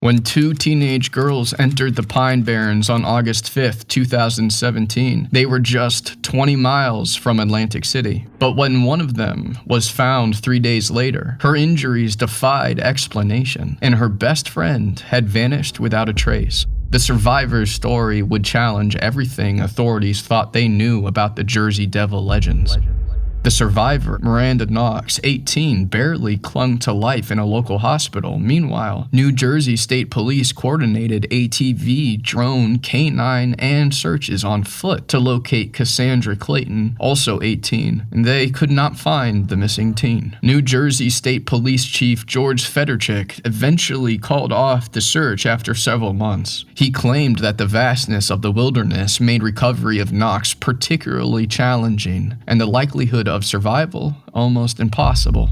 when two teenage girls entered the Pine Barrens on August 5th, 2017. They were just 20 miles from Atlantic City. But when one of them was found 3 days later, her injuries defied explanation, and her best friend had vanished without a trace. The survivor's story would challenge everything authorities thought they knew about the Jersey Devil legends. The survivor, Miranda Knox, 18, barely clung to life in a local hospital. Meanwhile, New Jersey State Police coordinated ATV, drone, canine, and searches on foot to locate Cassandra Clayton, also 18, and they could not find the missing teen. New Jersey State Police Chief George Fedorchik eventually called off the search after several months. He claimed that the vastness of the wilderness made recovery of Knox particularly challenging, and the likelihood of survival almost impossible.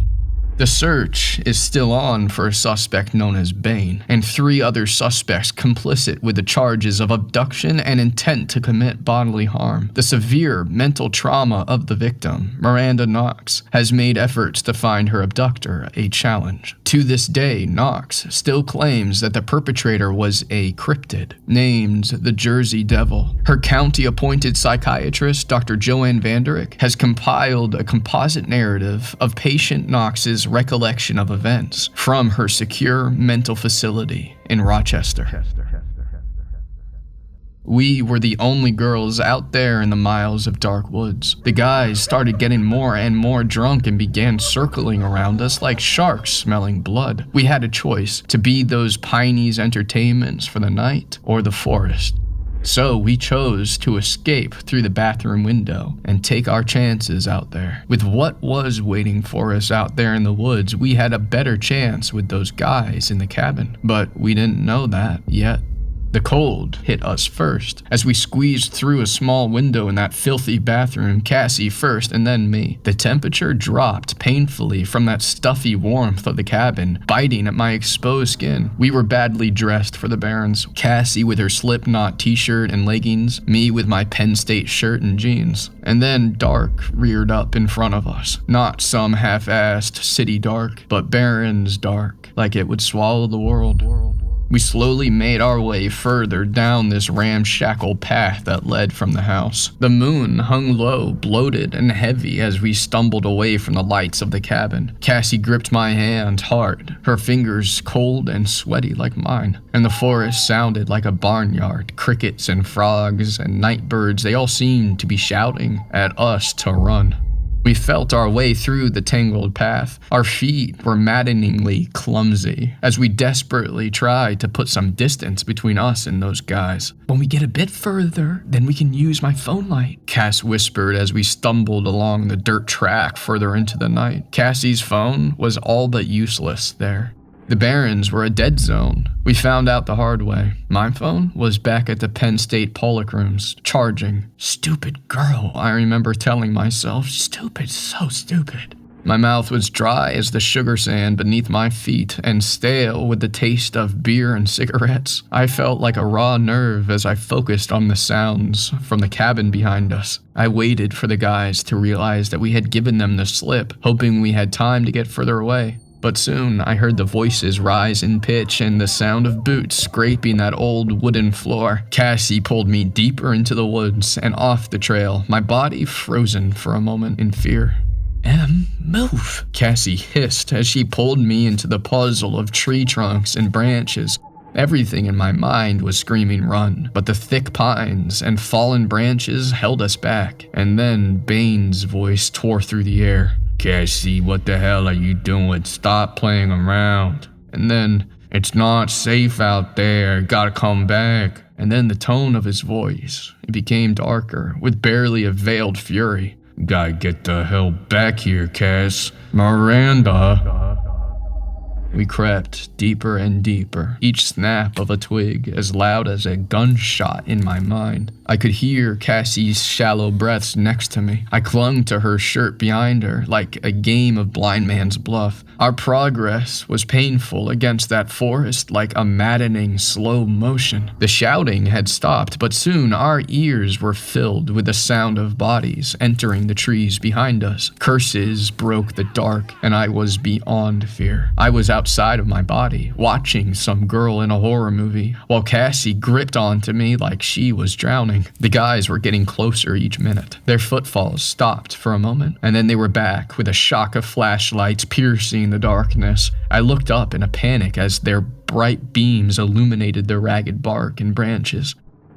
The search is still on for a suspect known as Bain, and 3 other suspects complicit with the charges of abduction and intent to commit bodily harm. The severe mental trauma of the victim, Miranda Knox, has made efforts to find her abductor a challenge. To this day, Knox still claims that the perpetrator was a cryptid named the Jersey Devil. Her county-appointed psychiatrist, Dr. Joanne Vanderick, has compiled a composite narrative of patient Knox's recollection of events from her secure mental facility in Rochester. We were the only girls out there in the miles of dark woods. The guys started getting more and more drunk and began circling around us like sharks smelling blood. We had a choice to be those Piney's entertainments for the night or the forest. So we chose to escape through the bathroom window and take our chances out there. With what was waiting for us out there in the woods, we had a better chance with those guys in the cabin. But we didn't know that yet. The cold hit us first. As we squeezed through a small window in that filthy bathroom, Cassie first and then me. The temperature dropped painfully from that stuffy warmth of the cabin, biting at my exposed skin. We were badly dressed for the Barrens. Cassie with her Slipknot t-shirt and leggings, me with my Penn State shirt and jeans. And then dark reared up in front of us. Not some half-assed city dark, but Barrens dark, like it would swallow the world. We slowly made our way further down this ramshackle path that led from the house. The moon hung low, bloated and heavy as we stumbled away from the lights of the cabin. Cassie gripped my hand hard, her fingers cold and sweaty like mine. And the forest sounded like a barnyard. Crickets and frogs and night birds, they all seemed to be shouting at us to run. We felt our way through the tangled path. Our feet were maddeningly clumsy as we desperately tried to put some distance between us and those guys. "When we get a bit further, then we can use my phone light," Cass whispered as we stumbled along the dirt track further into the night. Cassie's phone was all but useless there. The Barrens were a dead zone. We found out the hard way. My phone was back at the Penn State Pollock rooms, charging. Stupid girl, I remember telling myself. Stupid, so stupid. My mouth was dry as the sugar sand beneath my feet and stale with the taste of beer and cigarettes. I felt like a raw nerve as I focused on the sounds from the cabin behind us. I waited for the guys to realize that we had given them the slip, hoping we had time to get further away. But soon I heard the voices rise in pitch and the sound of boots scraping that old wooden floor. Cassie pulled me deeper into the woods and off the trail, my body frozen for a moment in fear. "Em, move," Cassie hissed as she pulled me into the puzzle of tree trunks and branches. Everything in my mind was screaming run, but the thick pines and fallen branches held us back. And then Bain's voice tore through the air. "Cassie, what the hell are you doing? Stop playing around." And then, "It's not safe out there, gotta come back." And then the tone of his voice, it became darker, with barely a veiled fury. "Gotta get the hell back here, Cass. Miranda." We crept deeper and deeper, each snap of a twig as loud as a gunshot in my mind. I could hear Cassie's shallow breaths next to me. I clung to her shirt behind her like a game of blind man's bluff. Our progress was painful against that forest like a maddening slow motion. The shouting had stopped, but soon our ears were filled with the sound of bodies entering the trees behind us. Curses broke the dark, and I was beyond fear. I was outside of my body, watching some girl in a horror movie, while Cassie gripped onto me like she was drowning. The guys were getting closer each minute. Their footfalls stopped for a moment, and then they were back with a shock of flashlights piercing the darkness. I looked up in a panic as their bright beams illuminated the ragged bark and branches.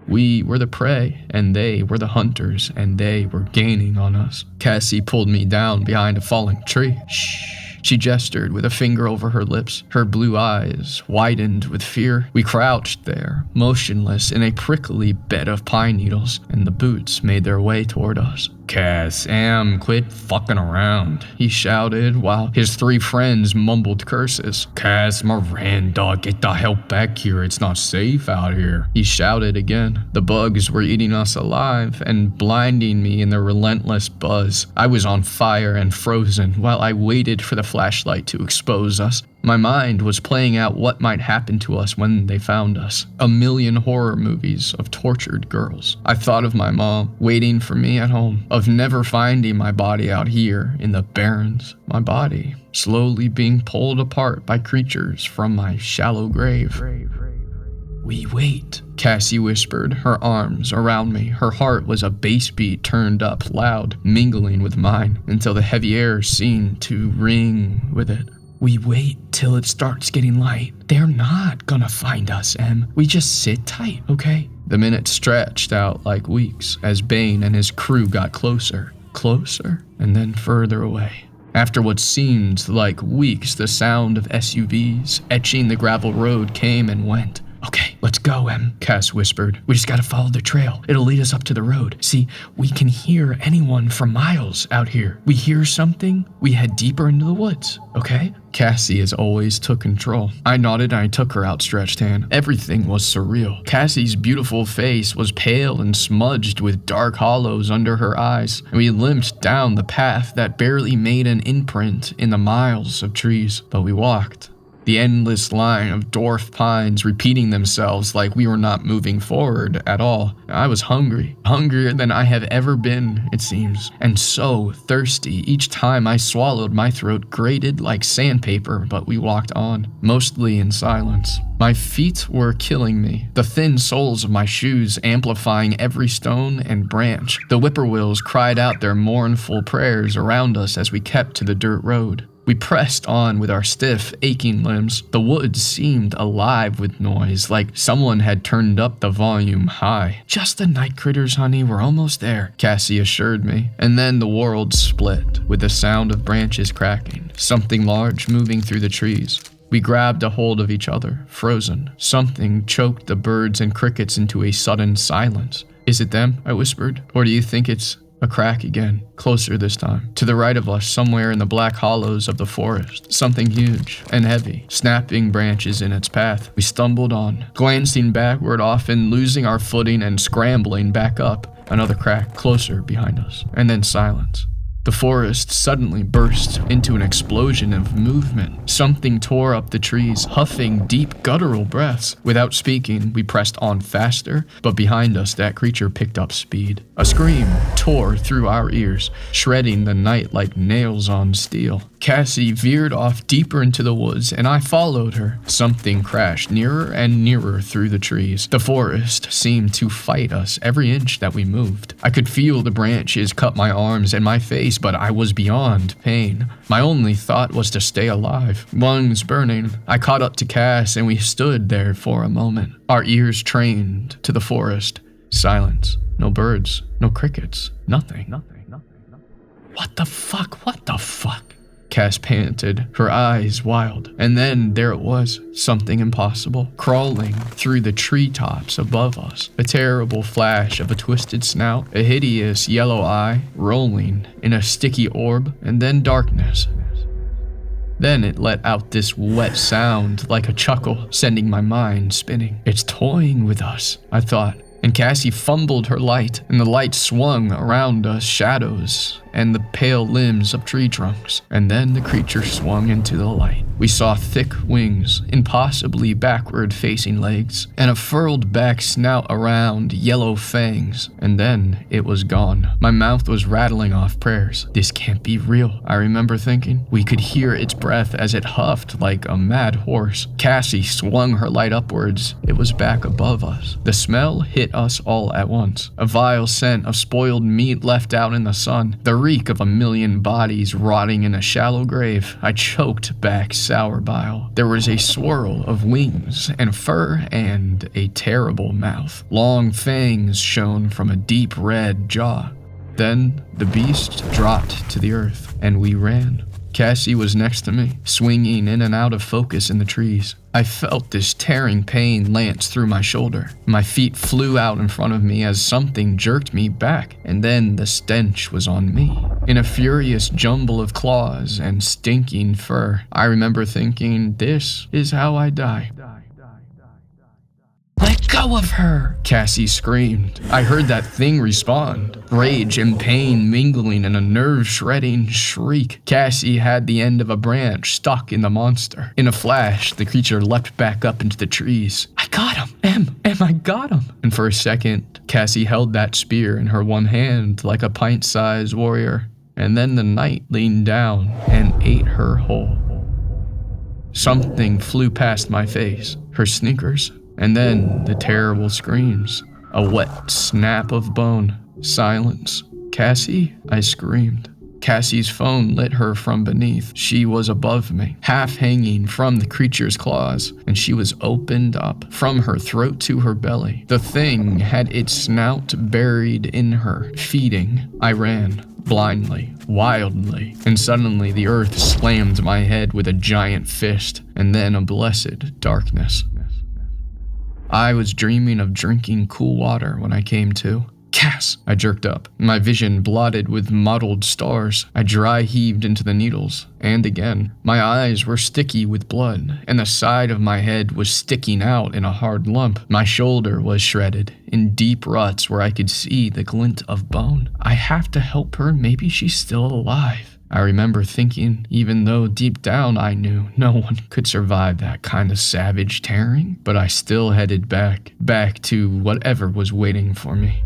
We were the prey, and they were the hunters, and they were gaining on us. Cassie pulled me down behind a falling tree. Shh. She gestured with a finger over her lips. Her blue eyes widened with fear. We crouched there, motionless in a prickly bed of pine needles, and the boots made their way toward us. "Cass, quit fucking around," he shouted while his 3 friends mumbled curses. "Cass, Miranda, get the hell back here. It's not safe out here," he shouted again. The bugs were eating us alive and blinding me in their relentless buzz. I was on fire and frozen while I waited for the flashlight to expose us. My mind was playing out what might happen to us when they found us. A million horror movies of tortured girls. I thought of my mom waiting for me at home, of never finding my body out here in the barrens. My body slowly being pulled apart by creatures from my shallow grave. "We wait," Cassie whispered, her arms around me. Her heart was a bass beat turned up loud, mingling with mine, until the heavy air seemed to ring with it. "We wait till it starts getting light. They're not gonna find us, Em. We just sit tight, okay?" The minutes stretched out like weeks as Bane and his crew got closer, and then further away. After what seemed like weeks, the sound of SUVs etching the gravel road came and went. "Okay, let's go, Em," Cass whispered. "We just gotta follow the trail. It'll lead us up to the road. See, we can hear anyone for miles out here. We hear something, we head deeper into the woods, okay?" Cassie as always took control. I nodded and I took her outstretched hand. Everything was surreal. Cassie's beautiful face was pale and smudged with dark hollows under her eyes. We limped down the path that barely made an imprint in the miles of trees, but we walked. The endless line of dwarf pines repeating themselves like we were not moving forward at all. I was hungry, hungrier than I have ever been, it seems, and so thirsty. Each time I swallowed, my throat grated like sandpaper, but we walked on, mostly in silence. My feet were killing me, the thin soles of my shoes amplifying every stone and branch. The whippoorwills cried out their mournful prayers around us as we kept to the dirt road. We pressed on with our stiff, aching limbs. The woods seemed alive with noise, like someone had turned up the volume high. "Just the night critters, honey, we're almost there," Cassie assured me. And then the world split, with the sound of branches cracking, something large moving through the trees. We grabbed a hold of each other, frozen. Something choked the birds and crickets into a sudden silence. "Is it them?" I whispered. "Or do you think it's a crack again, closer this time? To the right of us, somewhere in the black hollows of the forest, something huge and heavy, snapping branches in its path. We stumbled on, glancing backward, often losing our footing and scrambling back up. Another crack, closer behind us, and then silence. The forest suddenly burst into an explosion of movement. Something tore up the trees, huffing deep guttural breaths. Without speaking, we pressed on faster, but behind us that creature picked up speed. A scream tore through our ears, shredding the night like nails on steel. Cassie veered off deeper into the woods, and I followed her. Something crashed nearer and nearer through the trees. The forest seemed to fight us every inch that we moved. I could feel the branches cut my arms and my face, but I was beyond pain. My only thought was to stay alive. Lungs burning, I caught up to Cass, and we stood there for a moment, our ears trained to the forest. Silence. No birds, no crickets, nothing. What the fuck? Cass panted, her eyes wild. And then there it was, something impossible, crawling through the treetops above us. A terrible flash of a twisted snout, a hideous yellow eye, rolling in a sticky orb, and then darkness. Then it let out this wet sound like a chuckle, sending my mind spinning. "It's toying with us," I thought. And Cassie fumbled her light, and the light swung around us, shadows and the pale limbs of tree trunks. And then the creature swung into the light. We saw thick wings, impossibly backward-facing legs, and a furled back snout around yellow fangs. And then it was gone. My mouth was rattling off prayers. This can't be real, I remember thinking. We could hear its breath as it huffed like a mad horse. Cassie swung her light upwards. It was back above us. The smell hit us all at once. A vile scent of spoiled meat left out in the sun. The reek of a million bodies rotting in a shallow grave. I choked back sour bile. There was a swirl of wings and fur and a terrible mouth. Long fangs shone from a deep red jaw. Then the beast dropped to the earth, and we ran. Cassie was next to me, swinging in and out of focus in the trees. I felt this tearing pain lance through my shoulder. My feet flew out in front of me as something jerked me back, and then the stench was on me. In a furious jumble of claws and stinking fur, I remember thinking, this is how I die. Let go of her, Cassie screamed. I heard that thing respond, rage and pain mingling in a nerve-shredding shriek. Cassie had the end of a branch stuck in the monster. In a flash, the creature leapt back up into the trees. I got him! I got him! And for a second, Cassie held that spear in her one hand like a pint-sized warrior. And then the knight leaned down and ate her whole. Something flew past my face, her sneakers. And then the terrible screams, a wet snap of bone, silence. Cassie, I screamed. Cassie's phone lit her from beneath. She was above me, half hanging from the creature's claws, and she was opened up from her throat to her belly. The thing had its snout buried in her, feeding. I ran. Blindly, wildly, and suddenly the earth slammed my head with a giant fist, and then a blessed darkness. I was dreaming of drinking cool water when I came to. Cass! I jerked up, my vision blotted with mottled stars. I dry heaved into the needles, and again. My eyes were sticky with blood, and the side of my head was sticking out in a hard lump. My shoulder was shredded, in deep ruts where I could see the glint of bone. I have to help her, maybe she's still alive. I remember thinking, even though deep down I knew no one could survive that kind of savage tearing, but I still headed back to whatever was waiting for me.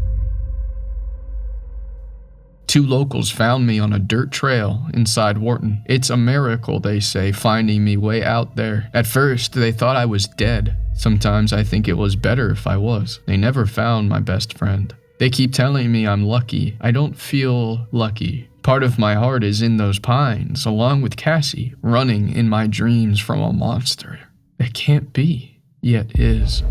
2 locals found me on a dirt trail inside Wharton. It's a miracle, they say, finding me way out there. At first, they thought I was dead. Sometimes I think it was better if I was. They never found my best friend. They keep telling me I'm lucky. I don't feel lucky. Part of my heart is in those pines, along with Cassie, running in my dreams from a monster. It can't be, yet is.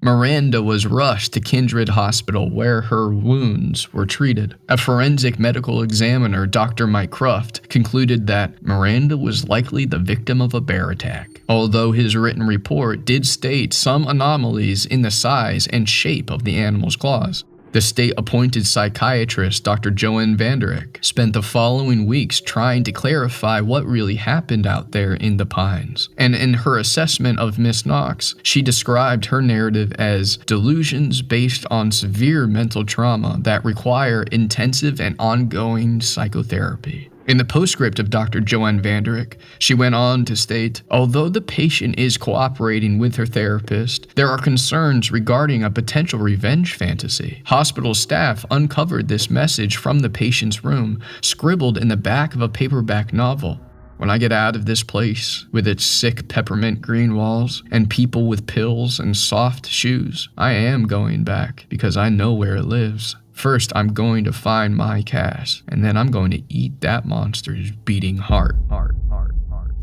Miranda was rushed to Kindred Hospital where her wounds were treated. A forensic medical examiner, Dr. Mike Cruft, concluded that Miranda was likely the victim of a bear attack, although his written report did state some anomalies in the size and shape of the animal's claws. The state-appointed psychiatrist, Dr. Joanne Vanderick, spent the following weeks trying to clarify what really happened out there in the pines. And in her assessment of Miss Knox, she described her narrative as delusions based on severe mental trauma that require intensive and ongoing psychotherapy. In the postscript of Dr. Joanne Vanderick, she went on to state, although the patient is cooperating with her therapist, there are concerns regarding a potential revenge fantasy. Hospital staff uncovered this message from the patient's room, scribbled in the back of a paperback novel. When I get out of this place, with its sick peppermint green walls, and people with pills and soft shoes, I am going back, because I know where it lives. First, I'm going to find my Cass, and then I'm going to eat that monster's beating heart.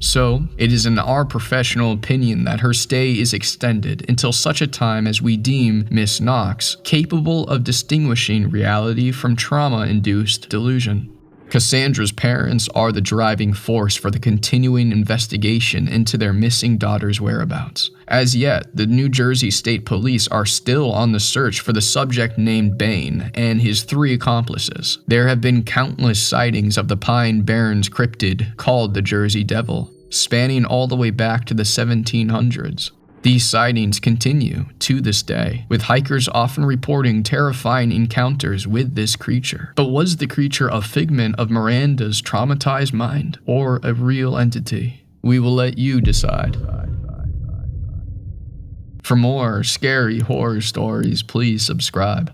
So, it is in our professional opinion that her stay is extended until such a time as we deem Miss Knox capable of distinguishing reality from trauma-induced delusion. Cassandra's parents are the driving force for the continuing investigation into their missing daughter's whereabouts. As yet, the New Jersey State Police are still on the search for the subject named Bain and his 3 accomplices. There have been countless sightings of the Pine Barrens cryptid called the Jersey Devil, spanning all the way back to the 1700s. These sightings continue to this day, with hikers often reporting terrifying encounters with this creature. But was the creature a figment of Miranda's traumatized mind, or a real entity? We will let you decide. For more scary horror stories, please subscribe.